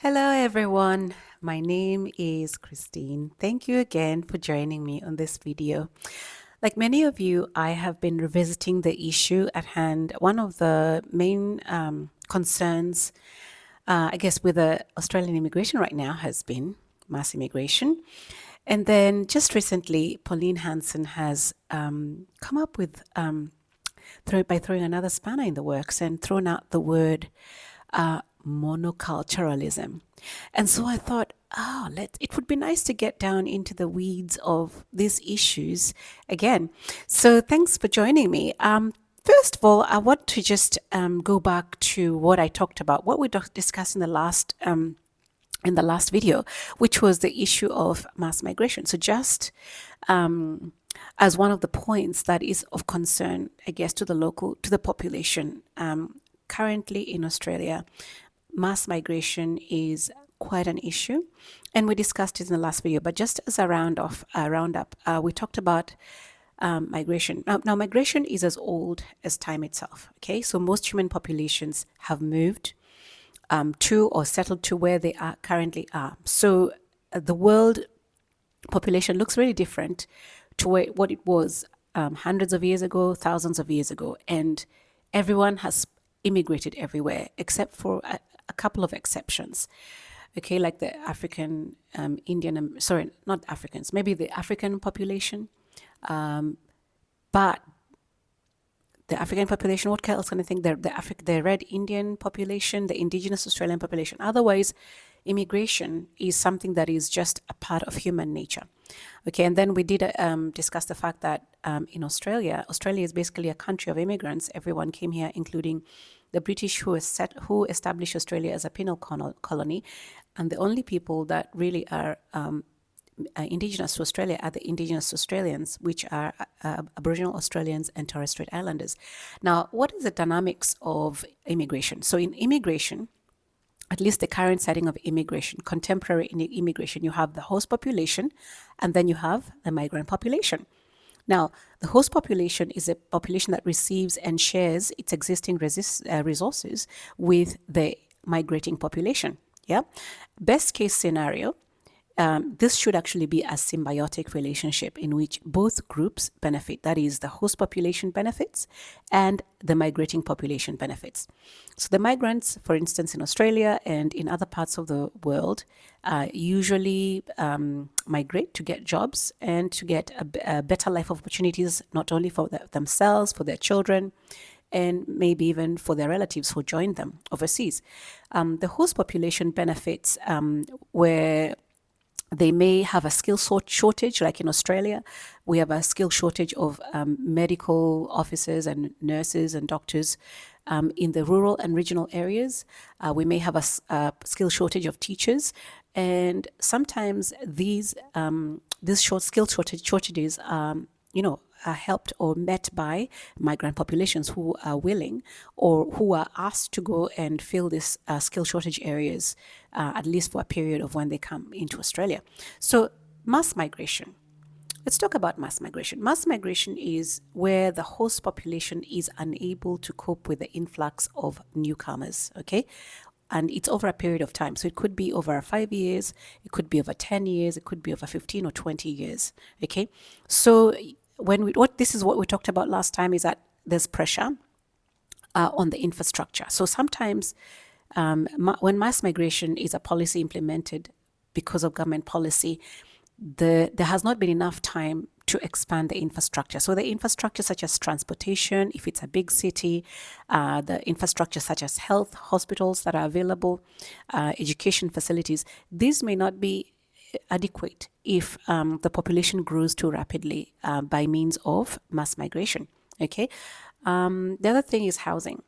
Hello, everyone. My name is Christine. Thank you again for joining me on this video. Like many of you, I have been revisiting the issue at hand. One of the main concerns, I guess, with the Australian immigration right now has been mass immigration. And then just recently, Pauline Hanson has come up with, by throwing another spanner in the works and thrown out the word monoculturalism. And so I thought, it would be nice to get down into the weeds of these issues again. So thanks for joining me. First of all, I want to just go back to what I talked about, what we discussed in the last video, which was the issue of mass migration. So just as one of the points that is of concern, I guess, to the population, currently in Australia, mass migration is quite an issue, and we discussed it in the last video. But just as a roundup, we talked about migration. Now, migration is as old as time itself. Okay, so most human populations have moved to or settled to where they currently are. So the world population looks really different to what it was hundreds of years ago, thousands of years ago, and everyone has immigrated everywhere except for a couple of exceptions. Okay, like the African, Indian, sorry, not Africans, maybe the African population. But the African population, what else can I think? The Red Indian population, the indigenous Australian population. Otherwise, immigration is something that is just a part of human nature. Okay, and then we did discuss the fact that in Australia is basically a country of immigrants. Everyone came here, including the British who established Australia as a penal colony, and the only people that really are indigenous to Australia are the indigenous Australians, which are Aboriginal Australians and Torres Strait Islanders. Now, what is the dynamics of immigration? So in immigration, at least the current setting of immigration, contemporary immigration, you have the host population, and then you have the migrant population. Now, the host population is a population that receives and shares its existing resources with the migrating population. Yeah. Best case scenario, this should actually be a symbiotic relationship in which both groups benefit. That is, the host population benefits and the migrating population benefits. So the migrants, for instance, in Australia and in other parts of the world, usually migrate to get jobs and to get a better life opportunities, not only for themselves, for their children, and maybe even for their relatives who join them overseas. The host population benefits where they may have a skill shortage, like in Australia. We have a skill shortage of medical officers and nurses and doctors in the rural and regional areas. We may have a skill shortage of teachers. And sometimes these skill shortages, are helped or met by migrant populations who are willing or who are asked to go and fill these skill shortage areas, at least for a period of when they come into Australia. So mass migration. Let's talk about mass migration. Mass migration is where the host population is unable to cope with the influx of newcomers, okay? And it's over a period of time. So it could be over 5 years, it could be over 10 years, it could be over 15 or 20 years, okay? So this is what we talked about last time, is that there's pressure on the infrastructure. So sometimes when mass migration is a policy implemented because of government policy, there has not been enough time to expand the infrastructure. So the infrastructure such as transportation, if it's a big city, the infrastructure such as health, hospitals that are available, education facilities, these may not be adequate if the population grows too rapidly by means of mass migration. Okay. The other thing is housing.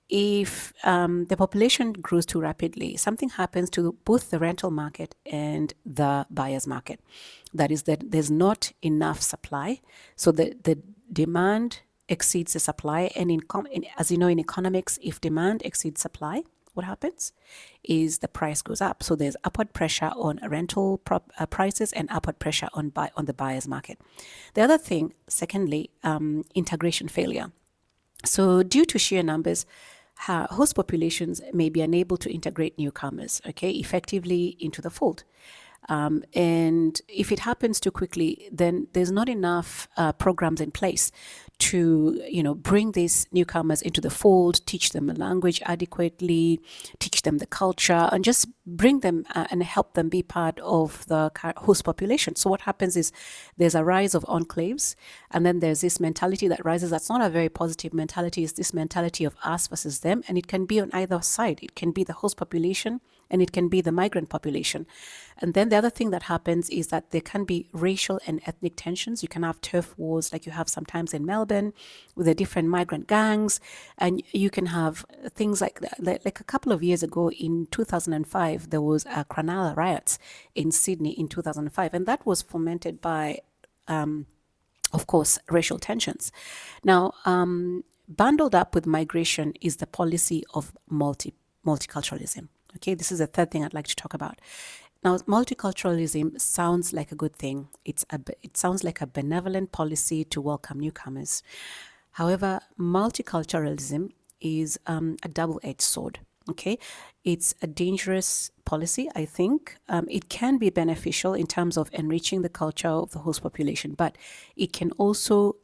If the population grows too rapidly, something happens to both the rental market and the buyer's market. That is that there's not enough supply. So the demand exceeds the supply. And as you know, in economics, if demand exceeds supply, what happens is the price goes up. So there's upward pressure on rental prices and upward pressure on the buyer's market. The other thing, secondly, integration failure. So due to sheer numbers, host populations may be unable to integrate newcomers, okay, effectively into the fold. And if it happens too quickly, then there's not enough programs in place to, bring these newcomers into the fold, teach them the language adequately, teach them the culture, and just bring them and help them be part of the host population. So what happens is there's a rise of enclaves, and then there's this mentality that rises. That's not a very positive mentality. It's this mentality of us versus them, and it can be on either side. It can be the host population, and it can be the migrant population. And then the other thing that happens is that there can be racial and ethnic tensions. You can have turf wars like you have sometimes in Melbourne with the different migrant gangs. And you can have things like a couple of years ago in 2005, there was a Cronulla riots in Sydney in 2005. And that was fomented by, of course, racial tensions. Now, bundled up with migration is the policy of multiculturalism. Okay, this is the third thing I'd like to talk about. Now, multiculturalism sounds like a good thing. It sounds like a benevolent policy to welcome newcomers. However, multiculturalism is a double-edged sword. Okay, it's a dangerous policy, I think. It can be beneficial in terms of enriching the culture of the host population, but it can also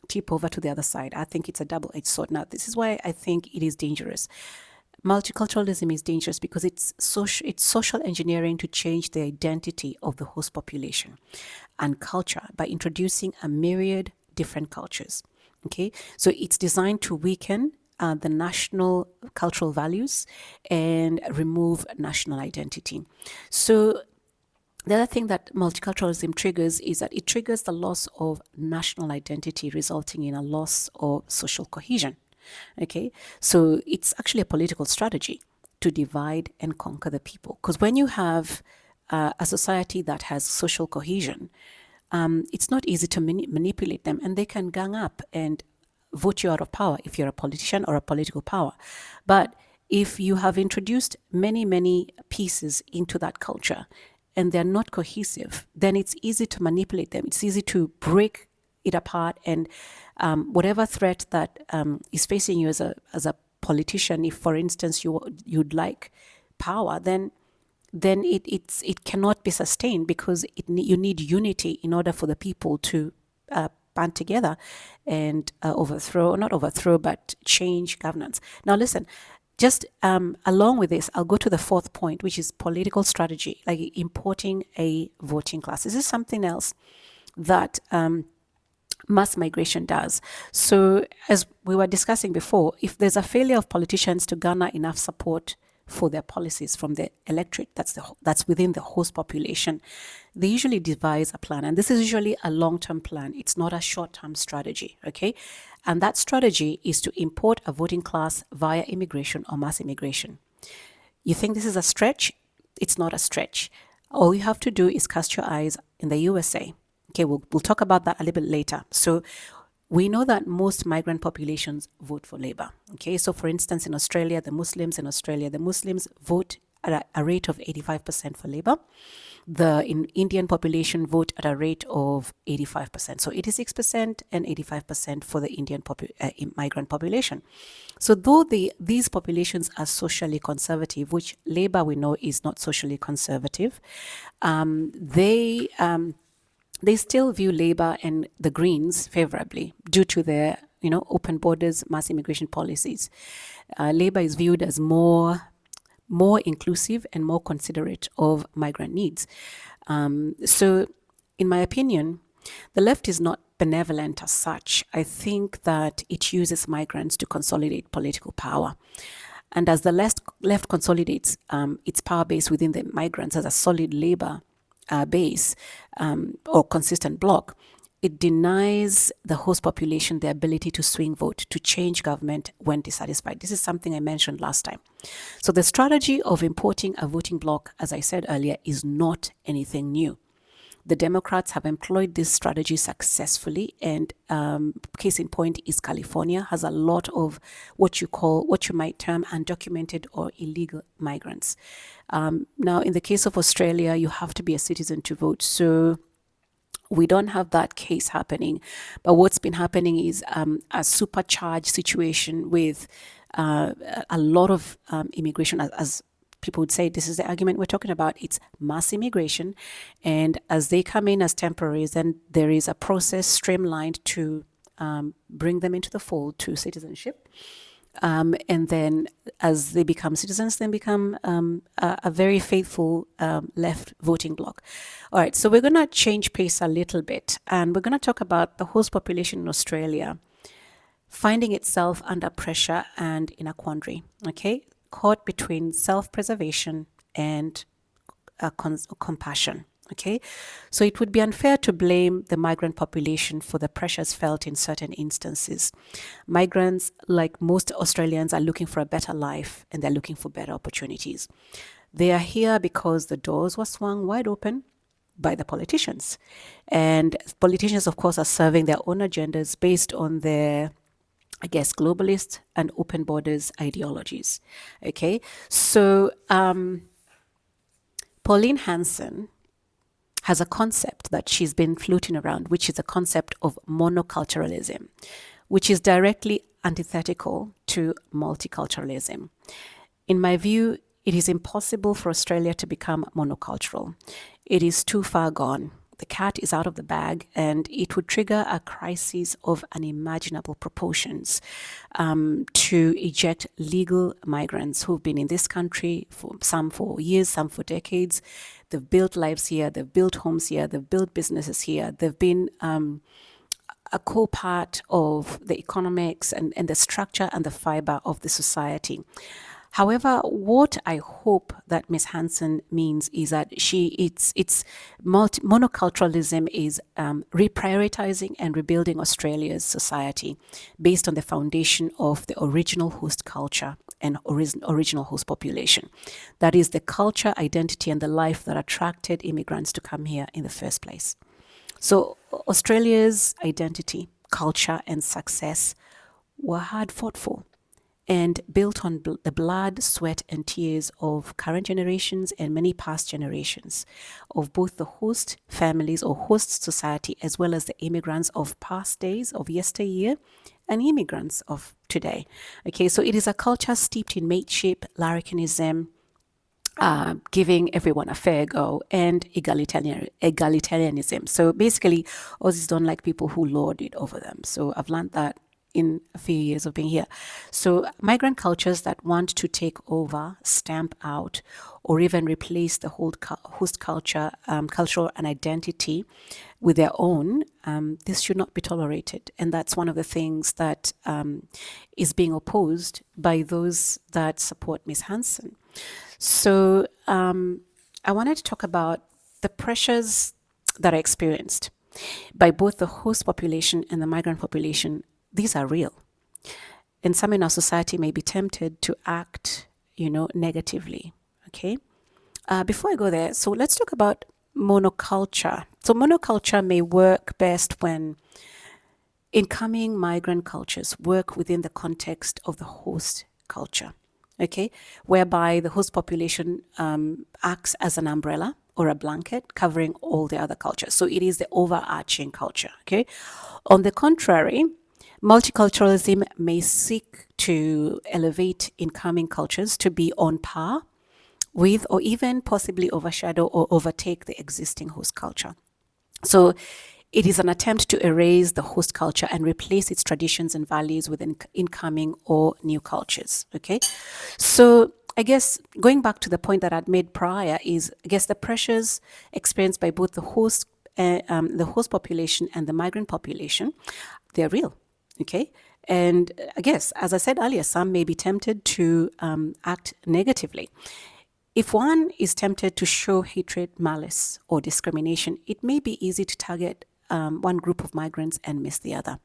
tip over to the other side. I think it's a double-edged sword. Now, this is why I think it is dangerous. Multiculturalism is dangerous because it's social engineering to change the identity of the host population and culture by introducing a myriad different cultures. Okay, so it's designed to weaken the national cultural values and remove national identity. So the other thing that multiculturalism triggers is that it triggers the loss of national identity, resulting in a loss of social cohesion. Okay, so it's actually a political strategy to divide and conquer the people. Because when you have a society that has social cohesion, it's not easy to manipulate them, and they can gang up and vote you out of power if you're a politician or a political power. But if you have introduced many, many pieces into that culture and they're not cohesive, then it's easy to manipulate them. It's easy to break it apart, and whatever threat that is facing you as a politician, if for instance you'd like power, then it cannot be sustained, because you need unity in order for the people to band together and but change governance. Now listen, just along with this, I'll go to the fourth point, which is political strategy, like importing a voting class. This is something else that mass migration does. So as we were discussing before, if there's a failure of politicians to garner enough support for their policies from the electorate that's within the host population, they usually devise a plan. And this is usually a long-term plan. It's not a short-term strategy, okay? And that strategy is to import a voting class via immigration or mass immigration. You think this is a stretch? It's not a stretch. All you have to do is cast your eyes in the USA. Okay, we'll talk about that a little bit later. So we know that most migrant populations vote for Labour. Okay, so for instance, in Australia, the Muslims vote at a rate of 85% for Labour. The Indian population vote at a rate of 85%. So 86% and 85% for the Indian migrant population. So though these populations are socially conservative, which Labour we know is not socially conservative, they still view Labour and the Greens favorably due to their, open borders, mass immigration policies. Labour is viewed as more inclusive and more considerate of migrant needs. So, in my opinion, the left is not benevolent as such. I think that it uses migrants to consolidate political power. And as the left consolidates its power base within the migrants as a solid Labour base or consistent bloc, it denies the host population the ability to swing vote, to change government when dissatisfied. This is something I mentioned last time. So the strategy of importing a voting bloc, as I said earlier, is not anything new. The Democrats have employed this strategy successfully, and case in point is California has a lot of what you might term undocumented or illegal migrants. Now, in the case of Australia, you have to be a citizen to vote. So we don't have that case happening. But what's been happening is a supercharged situation with a lot of immigration, as people would say, this is the argument we're talking about. It's mass immigration. And as they come in as temporaries, then there is a process streamlined to bring them into the fold to citizenship. And then as they become citizens, then become a very faithful left voting bloc. All right, so we're going to change pace a little bit, and we're going to talk about the host population in Australia finding itself under pressure and in a quandary, okay? Caught between self-preservation and compassion. Okay, so it would be unfair to blame the migrant population for the pressures felt in certain instances. Migrants, like most Australians, are looking for a better life and they're looking for better opportunities. They are here because the doors were swung wide open by the politicians. And politicians, of course, are serving their own agendas based on their, I guess, globalist and open borders ideologies. Okay, so Pauline Hanson has a concept that she's been floating around, which is a concept of monoculturalism, which is directly antithetical to multiculturalism. In my view, it is impossible for Australia to become monocultural. It is too far gone. The cat is out of the bag, and it would trigger a crisis of unimaginable proportions to eject legal migrants who've been in this country, some for years, some for decades. They've built lives here, they've built homes here, they've built businesses here, they've been a core part of the economics and the structure and the fiber of the society. However, what I hope that Ms. Hanson means is that monoculturalism is reprioritizing and rebuilding Australia's society based on the foundation of the original host culture and original host population. That is the culture, identity, and the life that attracted immigrants to come here in the first place. So Australia's identity, culture, and success were hard fought for and built on the blood, sweat, and tears of current generations and many past generations of both the host families or host society, as well as the immigrants of past days, of yesteryear, and immigrants of today. Okay, so it is a culture steeped in mateship, larrikinism, giving everyone a fair go, and egalitarianism. So basically, Aussies don't like people who lord it over them. So I've learned that in a few years of being here. So migrant cultures that want to take over, stamp out, or even replace the host culture, cultural and identity with their own, this should not be tolerated. And that's one of the things that is being opposed by those that support Ms. Hanson. So I wanted to talk about the pressures that are experienced by both the host population and the migrant population. These are real. And some in our society may be tempted to act, negatively, okay? Before I go there, so let's talk about monoculture. So monoculture may work best when incoming migrant cultures work within the context of the host culture, okay? Whereby the host population acts as an umbrella or a blanket covering all the other cultures. So it is the overarching culture, okay? On the contrary, multiculturalism may seek to elevate incoming cultures to be on par with or even possibly overshadow or overtake the existing host culture. So it is an attempt to erase the host culture and replace its traditions and values with incoming or new cultures, okay? So I guess going back to the point that I'd made prior is, I guess the pressures experienced by both the host population and the migrant population, they're real. Okay, and I guess, as I said earlier, some may be tempted to act negatively. If one is tempted to show hatred, malice, or discrimination, it may be easy to target one group of migrants and miss the other.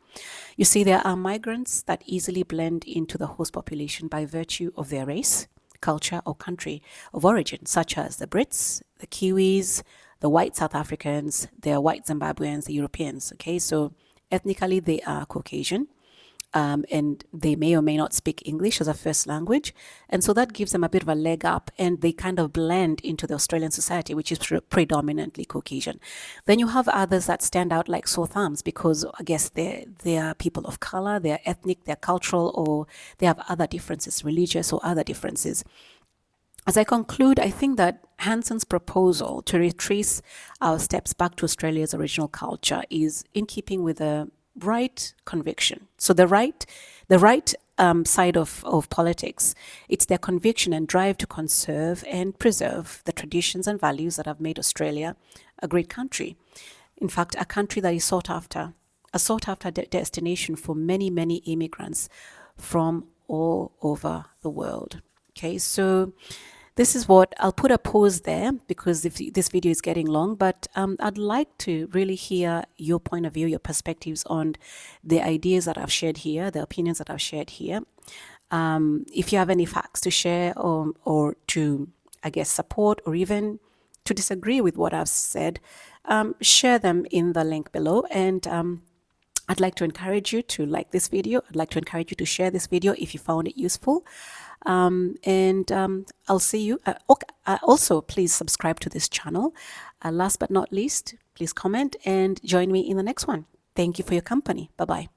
You see, there are migrants that easily blend into the host population by virtue of their race, culture, or country of origin, such as the Brits, the Kiwis, the white South Africans, the white Zimbabweans, the Europeans. Okay, so ethnically, they are Caucasian. and they may or may not speak English as a first language. And so that gives them a bit of a leg up, and they kind of blend into the Australian society, which is predominantly Caucasian. Then you have others that stand out like sore thumbs because I guess they are people of color, they're ethnic, they're cultural, or they have other differences, religious or other differences. As I conclude, I think that Hanson's proposal to retrace our steps back to Australia's original culture is in keeping with the right conviction. So the right side of politics, it's their conviction and drive to conserve and preserve the traditions and values that have made Australia a great country. In fact, a country that is a sought after destination for many, many immigrants from all over the world. Okay, so this is what I'll put a pause there because if this video is getting long, but I'd like to really hear your point of view, your perspectives on the ideas that I've shared here, the opinions that I've shared here. If you have any facts to share or to, I guess, support or even to disagree with what I've said, share them in the link below. And I'd like to encourage you to like this video. I'd like to encourage you to share this video if you found it useful. I'll see you. Also, please subscribe to this channel. Last but not least, please comment and join me in the next one. Thank you for your company. Bye-bye.